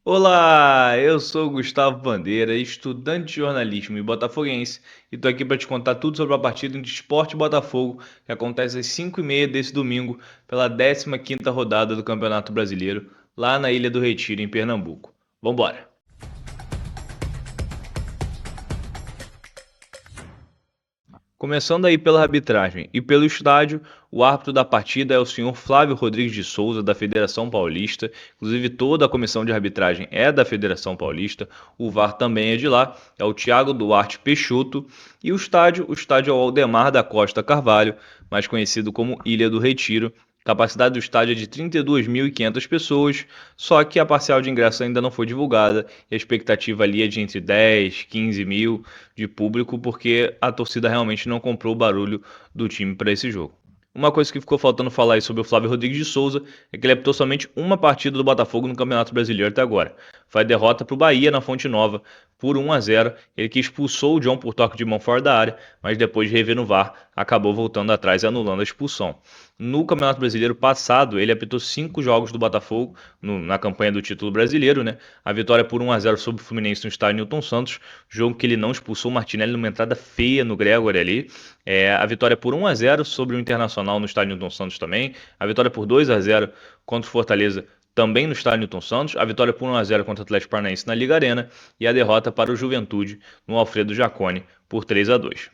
Olá, eu sou o Gustavo Bandeira, estudante de jornalismo e botafoguense, e tô aqui para te contar tudo sobre a partida entre Sport e Botafogo, que acontece às 5h30 desse domingo, pela 15ª rodada do Campeonato Brasileiro, lá na Ilha do Retiro, em Pernambuco. Vambora! Começando aí pela arbitragem e pelo estádio, o árbitro da partida é o senhor Flávio Rodrigues de Souza, da Federação Paulista. Inclusive, toda a comissão de arbitragem é da Federação Paulista. O VAR também é de lá, é o Thiago Duarte Peixoto. E o estádio é o Aldemar da Costa Carvalho, mais conhecido como Ilha do Retiro. Capacidade do estádio é de 32.500 pessoas, só que a parcial de ingresso ainda não foi divulgada e a expectativa ali é de entre 10, 15 mil de público, porque a torcida realmente não comprou o barulho do time para esse jogo. Uma coisa que ficou faltando falar aí sobre o Flávio Rodrigues de Souza é que ele apitou somente uma partida do Botafogo no Campeonato Brasileiro até agora. Foi a derrota para o Bahia na Fonte Nova por 1-0. Ele que expulsou o John por toque de mão fora da área, mas depois de rever no VAR, acabou voltando atrás e anulando a expulsão. No Campeonato Brasileiro passado, ele apitou 5 jogos do Botafogo na campanha do título brasileiro, né? A vitória por 1-0 sobre o Fluminense no estádio Newton Santos, jogo que ele não expulsou o Martinelli numa entrada feia no Gregor ali. A vitória por 1-0 sobre o Internacional no estádio Newton Santos também. A vitória por 2-0 contra o Fortaleza também no estádio Newton Santos. A vitória por 1-0 contra o Atlético Paranaense na Liga Arena. E a derrota para o Juventude no Alfredo Jaconi por 3-2.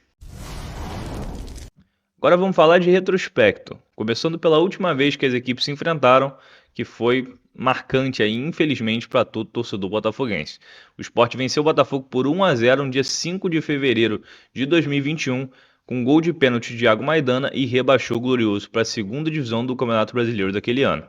Agora vamos falar de retrospecto, começando pela última vez que as equipes se enfrentaram, que foi marcante aí, infelizmente, para todo torcedor botafoguense. O Sport venceu o Botafogo por 1-0 no dia 5 de fevereiro de 2021, com um gol de pênalti de Iago Maidana e rebaixou o Glorioso para a segunda divisão do Campeonato Brasileiro daquele ano.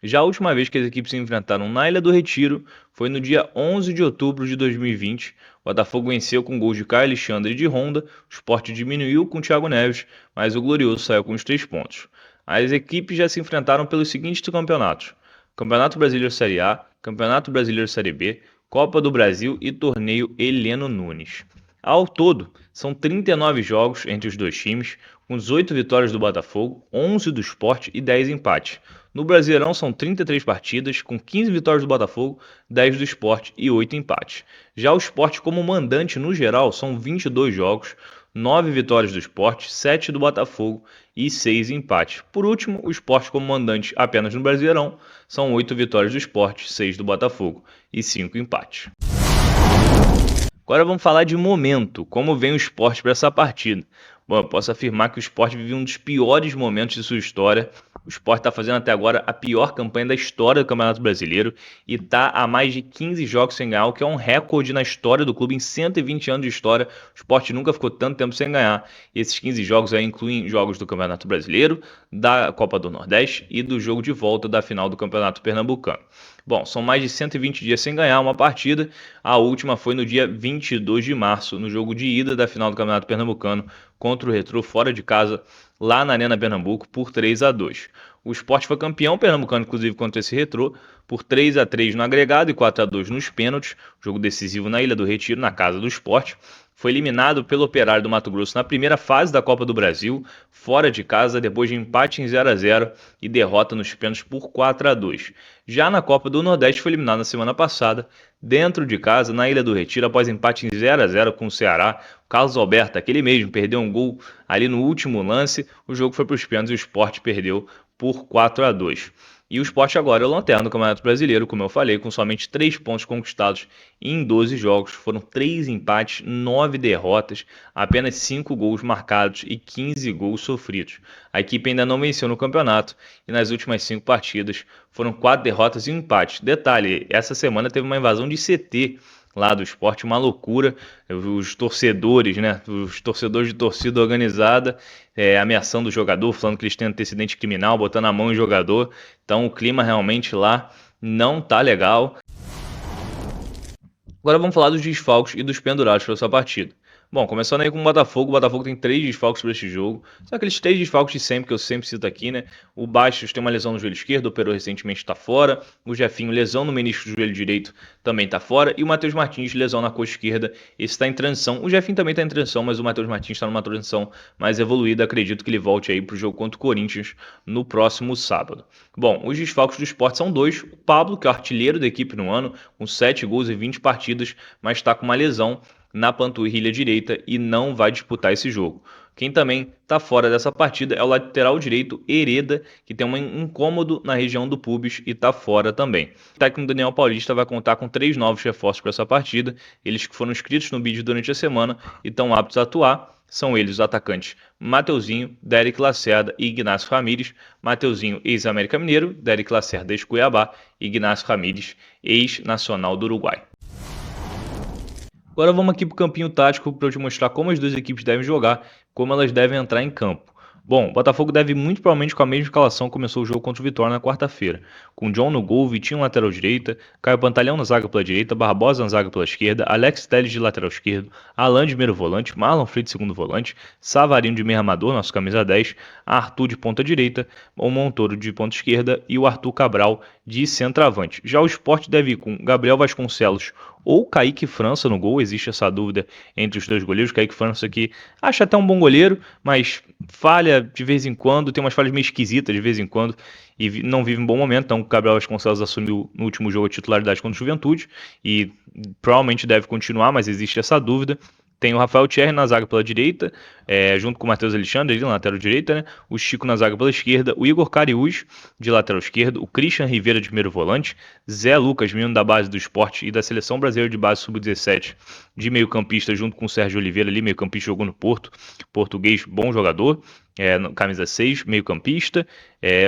Já a última vez que as equipes se enfrentaram na Ilha do Retiro foi no dia 11 de outubro de 2020. O Botafogo venceu com gols de Caio Alexandre e de Honda, o Sport diminuiu com o Thiago Neves, mas o Glorioso saiu com os 3 pontos. As equipes já se enfrentaram pelos seguintes campeonatos: Campeonato Brasileiro Série A, Campeonato Brasileiro Série B, Copa do Brasil e Torneio Heleno Nunes. Ao todo, são 39 jogos entre os dois times, com 18 vitórias do Botafogo, 11 do Sport e 10 empates. No Brasileirão são 33 partidas, com 15 vitórias do Botafogo, 10 do Sport e 8 empates. Já o Sport como mandante no geral são 22 jogos, 9 vitórias do Sport, 7 do Botafogo e 6 empates. Por último, o Sport como mandante apenas no Brasileirão são 8 vitórias do Sport, 6 do Botafogo e 5 empates. Agora vamos falar de momento, como vem o Sport para essa partida. Bom, eu posso afirmar que o Sport vive um dos piores momentos de sua história. O Sport está fazendo até agora a pior campanha da história do Campeonato Brasileiro e está há mais de 15 jogos sem ganhar, o que é um recorde na história do clube. Em 120 anos de história, o Sport nunca ficou tanto tempo sem ganhar. E esses 15 jogos aí incluem jogos do Campeonato Brasileiro, da Copa do Nordeste e do jogo de volta da final do Campeonato Pernambucano. Bom, são mais de 120 dias sem ganhar uma partida. A última foi no dia 22 de março, no jogo de ida da final do Campeonato Pernambucano contra o Retrô fora de casa, lá na Arena Pernambuco, por 3-2. O Sport foi campeão pernambucano, inclusive, contra esse Retrô, por 3-3 no agregado e 4-2 nos pênaltis. Jogo decisivo na Ilha do Retiro, na casa do Sport. Foi eliminado pelo Operário do Mato Grosso na primeira fase da Copa do Brasil, fora de casa, depois de empate em 0-0 e derrota nos pênaltis por 4-2. Já na Copa do Nordeste foi eliminado na semana passada, dentro de casa, na Ilha do Retiro, após empate em 0-0 com o Ceará. O Carlos Alberto, aquele mesmo, perdeu um gol ali no último lance. O jogo foi para os pênaltis e o Sport perdeu por 4-2. E o Sport agora é o lanterna do Campeonato Brasileiro, como eu falei, com somente 3 pontos conquistados em 12 jogos. Foram 3 empates, 9 derrotas, apenas 5 gols marcados e 15 gols sofridos. A equipe ainda não venceu no campeonato e nas últimas 5 partidas foram 4 derrotas e um empate. Detalhe, essa semana teve uma invasão de CT lá do Sport, uma loucura. Os torcedores, né? Os torcedores de torcida organizada ameaçando o jogador, falando que eles têm antecedente criminal, botando a mão em jogador. Então o clima realmente lá não tá legal. Agora vamos falar dos desfalques e dos pendurados para essa partida. Bom, começando aí com o Botafogo tem 3 desfalques para este jogo. São aqueles 3 desfalques de sempre, que eu sempre cito aqui, né? O Bastos tem uma lesão no joelho esquerdo, operou recentemente, está fora. O Jefinho, lesão no menisco do joelho direito, também está fora. E o Matheus Martins, lesão na coxa esquerda, esse está em transição. O Jefinho também está em transição, mas o Matheus Martins está numa transição mais evoluída. Acredito que ele volte aí para o jogo contra o Corinthians no próximo sábado. Bom, os desfalques do Sport são 2. O Pablo, que é o artilheiro da equipe no ano, com 7 gols em 20 partidas, mas está com uma lesão na panturrilha direita e não vai disputar esse jogo. Quem também está fora dessa partida é o lateral direito Hereda, que tem um incômodo na região do pubis e está fora também. O técnico Daniel Paulista vai contar com 3 novos reforços para essa partida, eles que foram inscritos no bid durante a semana e estão aptos a atuar. São eles os atacantes Mateuzinho, Derek Lacerda e Ignacio Ramírez. Mateuzinho, ex-América Mineiro, Derek Lacerda, ex-Cuiabá e Ignacio Ramírez, ex-Nacional do Uruguai. Agora vamos aqui para o campinho tático para eu te mostrar como as duas equipes devem jogar, como elas devem entrar em campo. Bom, o Botafogo deve muito provavelmente com a mesma escalação que começou o jogo contra o Vitória na quarta-feira, com John no gol, Vitinho lateral direita, Caio Pantalhão na zaga pela direita, Barbosa na zaga pela esquerda, Alex Telles de lateral esquerdo, Alan de primeiro volante, Marlon Freitas segundo volante, Savarino de meio armador, nosso camisa 10, Arthur de ponta direita, o Montoro de ponta esquerda e o Arthur Cabral de centroavante. Já o Sport deve ir com Gabriel Vasconcelos ou Kaique França no gol, existe essa dúvida entre os dois goleiros. Kaique França que acha até um bom goleiro, mas falha de vez em quando, tem umas falhas meio esquisitas de vez em quando e não vive um bom momento. Então o Gabriel Vasconcelos assumiu no último jogo a titularidade contra o Juventude e provavelmente deve continuar, mas existe essa dúvida. Tem o Rafael Thierry na zaga pela direita, junto com o Matheus Alexandre ali na lateral direita, né? O Chico na zaga pela esquerda, o Igor Cariús de lateral esquerdo, o Christian Rivera de primeiro volante, Zé Lucas, menino da base do Sport e da Seleção Brasileira de Base Sub-17 de meio campista, junto com o Sérgio Oliveira ali, meio campista, jogou no Porto, português, bom jogador, camisa 6, meio campista,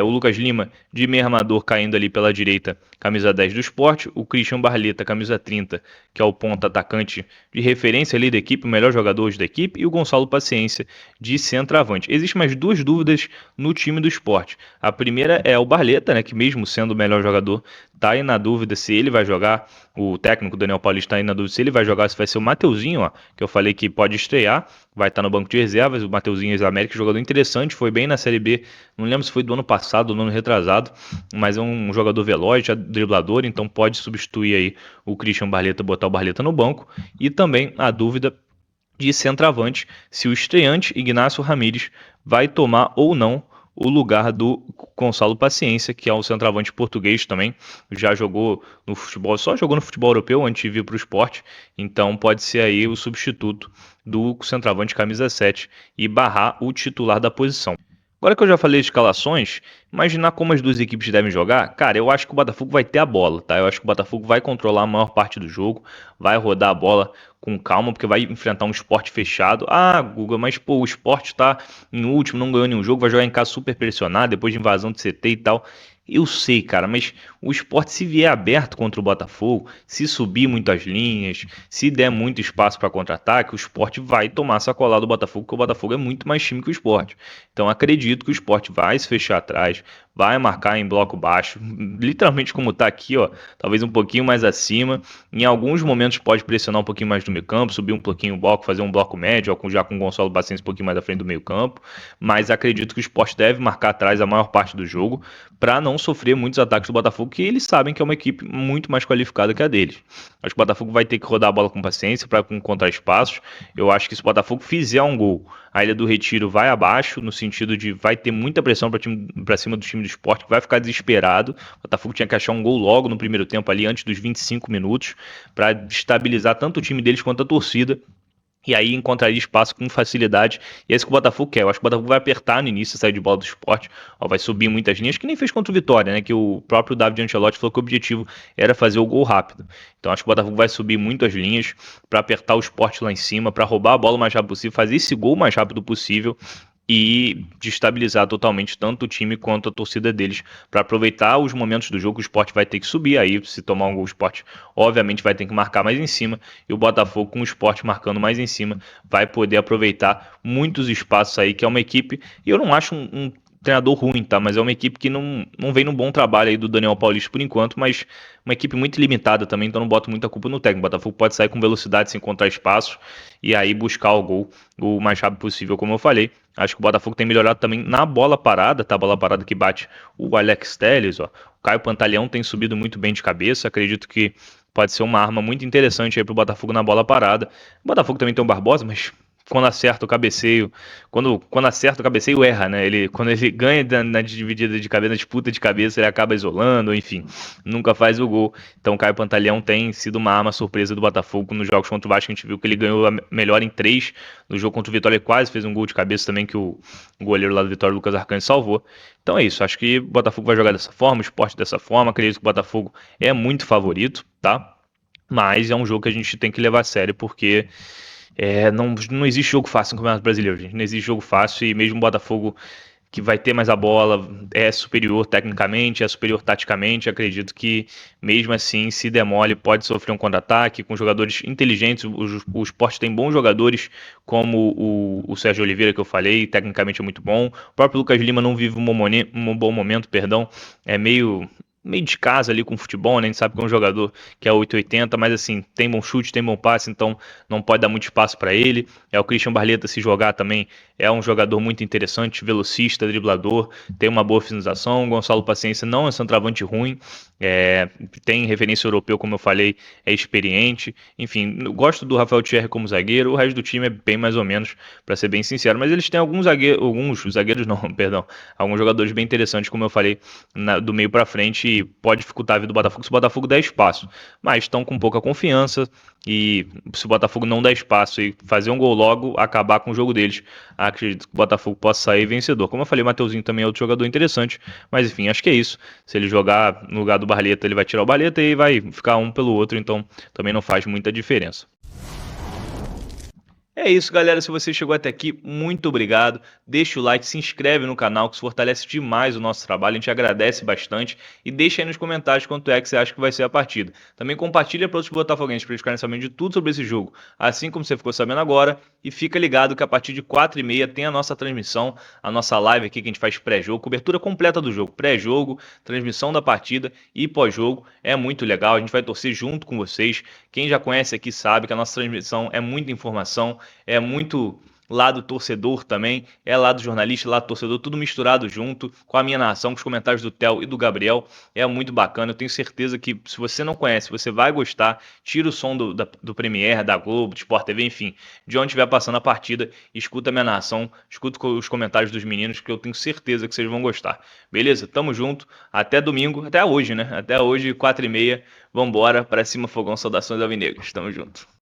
o Lucas Lima de meio armador caindo ali pela direita, camisa 10 do Sport, o Christian Barleta, camisa 30, que é o ponta atacante de referência ali da equipe, o melhor jogador hoje da equipe, e o Gonçalo Paciência de centroavante. Existem mais 2 dúvidas no time do Sport. A primeira é o Barleta, né, que mesmo sendo o melhor jogador, tá aí na dúvida se ele vai jogar. O técnico Daniel Paulista tá aí na dúvida se ele vai jogar, se vai ser o Mateuzinho, ó, que eu falei que pode estrear, vai estar no banco de reservas. O Mateuzinho ex-América, jogador interessante, foi bem na Série B, não lembro se foi do ano passado ou do ano retrasado, mas é um jogador veloz, driblador, então pode substituir aí o Christian Barleta, botar o Barleta no banco. E também a dúvida de centroavante, se o estreante Ignacio Ramírez vai tomar ou não o lugar do Gonçalo Paciência, que é um centroavante português também, já jogou no futebol, só jogou no futebol europeu antes de vir para o esporte, então pode ser aí o substituto do centroavante camisa 7 e barrar o titular da posição. Agora que eu já falei de escalações, imaginar como as duas equipes devem jogar, cara, eu acho que o Botafogo vai ter a bola, tá? Eu acho que o Botafogo vai controlar a maior parte do jogo, vai rodar a bola com calma, porque vai enfrentar um Sport fechado. Ah, Guga, mas pô, o Sport tá em último, não ganhou nenhum jogo, vai jogar em casa super pressionado, depois de invasão de CT e tal. Eu sei, cara, mas o Sport, se vier aberto contra o Botafogo, se subir muitas linhas, se der muito espaço para contra-ataque, o Sport vai tomar sacolada do Botafogo, porque o Botafogo é muito mais time que o Sport. Então acredito que o Sport vai se fechar atrás, vai marcar em bloco baixo, literalmente como tá aqui, ó, talvez um pouquinho mais acima. Em alguns momentos pode pressionar um pouquinho mais no meio campo, subir um pouquinho o bloco, fazer um bloco médio, já com o Gonçalo Paciência um pouquinho mais à frente do meio campo. Mas acredito que o Sport deve marcar atrás a maior parte do jogo, para não sofrer muitos ataques do Botafogo, que eles sabem que é uma equipe muito mais qualificada que a deles. Acho que o Botafogo vai ter que rodar a bola com paciência para encontrar espaços. Eu acho que se o Botafogo fizer um gol, a Ilha do Retiro vai abaixo, no sentido de vai ter muita pressão para cima do time do Sport, que vai ficar desesperado. O Botafogo tinha que achar um gol logo no primeiro tempo ali, antes dos 25 minutos, para estabilizar tanto o time deles quanto a torcida. E aí encontraria espaço com facilidade. E é isso que o Botafogo quer. Eu acho que o Botafogo vai apertar no início, sair de bola do Sport. Ó, vai subir muitas linhas, que nem fez contra o Vitória, né? Que o próprio David Ancelotti falou que o objetivo era fazer o gol rápido. Então acho que o Botafogo vai subir muito as linhas para apertar o Sport lá em cima, para roubar a bola o mais rápido possível, fazer esse gol o mais rápido possível e destabilizar totalmente tanto o time quanto a torcida deles, para aproveitar os momentos do jogo. O Sport vai ter que subir, aí se tomar um gol o Sport obviamente vai ter que marcar mais em cima, e o Botafogo com o Sport marcando mais em cima vai poder aproveitar muitos espaços aí, que é uma equipe, e eu não acho treinador ruim, tá? Mas é uma equipe que não vem num bom trabalho aí do Daniel Paulista por enquanto, mas uma equipe muito limitada também, então não boto muita culpa no técnico. O Botafogo pode sair com velocidade, se encontrar espaços e aí buscar o gol o mais rápido possível, como eu falei. Acho que o Botafogo tem melhorado também na bola parada, tá? A bola parada que bate o Alex Telles, ó. O Caio Pantaleão tem subido muito bem de cabeça, acredito que pode ser uma arma muito interessante aí pro Botafogo na bola parada. O Botafogo também tem o Barbosa, mas quando acerta o cabeceio, quando acerta o cabeceio erra, né? Quando ele ganha na dividida de cabeça, na disputa de cabeça, ele acaba isolando, enfim, nunca faz o gol. Então o Caio Pantaleão tem sido uma arma surpresa do Botafogo nos jogos contra o Vasco. A gente viu que ele ganhou a melhor em 3. No jogo contra o Vitória ele quase fez um gol de cabeça também que o goleiro lá do Vitória, Lucas Arcanjo, salvou. Então é isso, acho que o Botafogo vai jogar dessa forma, o esporte dessa forma. Acredito que o Botafogo é muito favorito, tá? Mas é um jogo que a gente tem que levar a sério, porque não existe jogo fácil no Campeonato Brasileiro, gente. Não existe jogo fácil e mesmo o Botafogo, que vai ter mais a bola, é superior tecnicamente, é superior taticamente. Acredito que, mesmo assim, se demole, pode sofrer um contra-ataque com jogadores inteligentes. O Sport tem bons jogadores, como o Sérgio Oliveira, que eu falei, tecnicamente é muito bom. O próprio Lucas Lima não vive um bom momento, perdão. É meio de casa ali com o futebol, né? A gente sabe que é um jogador que é 880, mas assim, tem bom chute, tem bom passe, então não pode dar muito espaço para ele. O Christian Barleta, se jogar também, é um jogador muito interessante, velocista, driblador, tem uma boa finalização. O Gonçalo Paciência não é um centroavante ruim, tem referência europeu, como eu falei, é experiente. Enfim, eu gosto do Rafael Thierry como zagueiro, o resto do time é bem mais ou menos, para ser bem sincero, mas eles têm alguns zagueiros não, perdão, alguns jogadores bem interessantes, como eu falei, do meio para frente, e pode dificultar a vida do Botafogo se o Botafogo der espaço, mas estão com pouca confiança. E se o Botafogo não der espaço e fazer um gol logo, acabar com o jogo deles, acredito que o Botafogo possa sair vencedor. Como eu falei, o Mateuzinho também é outro jogador interessante, mas enfim, acho que é isso. Se ele jogar no lugar do Barleta, ele vai tirar o Barleta e vai ficar um pelo outro, então também não faz muita diferença. É isso, galera. Se você chegou até aqui, muito obrigado. Deixa o like, se inscreve no canal, que isso fortalece demais o nosso trabalho. A gente agradece bastante. E deixa aí nos comentários quanto é que você acha que vai ser a partida. Também compartilha para outros botafoguenses para eles ficarem sabendo de tudo sobre esse jogo, assim como você ficou sabendo agora. E fica ligado que a partir de 4h30 tem a nossa transmissão, a nossa live aqui que a gente faz pré-jogo, cobertura completa do jogo, pré-jogo, transmissão da partida e pós-jogo. É muito legal, a gente vai torcer junto com vocês. Quem já conhece aqui sabe que a nossa transmissão é muita informação, é muito lado torcedor também, é lado jornalista, lado torcedor, tudo misturado junto, com a minha narração, com os comentários do Theo e do Gabriel. É muito bacana, eu tenho certeza que se você não conhece, você vai gostar. Tira o som do Premiere, da Globo, do Sport TV, enfim, de onde estiver passando a partida, escuta a minha narração, escuta os comentários dos meninos, que eu tenho certeza que vocês vão gostar. Beleza? Tamo junto, até domingo, até hoje, né? Até hoje, 4h30, vambora, pra cima fogão, saudações alvinegras, tamo junto.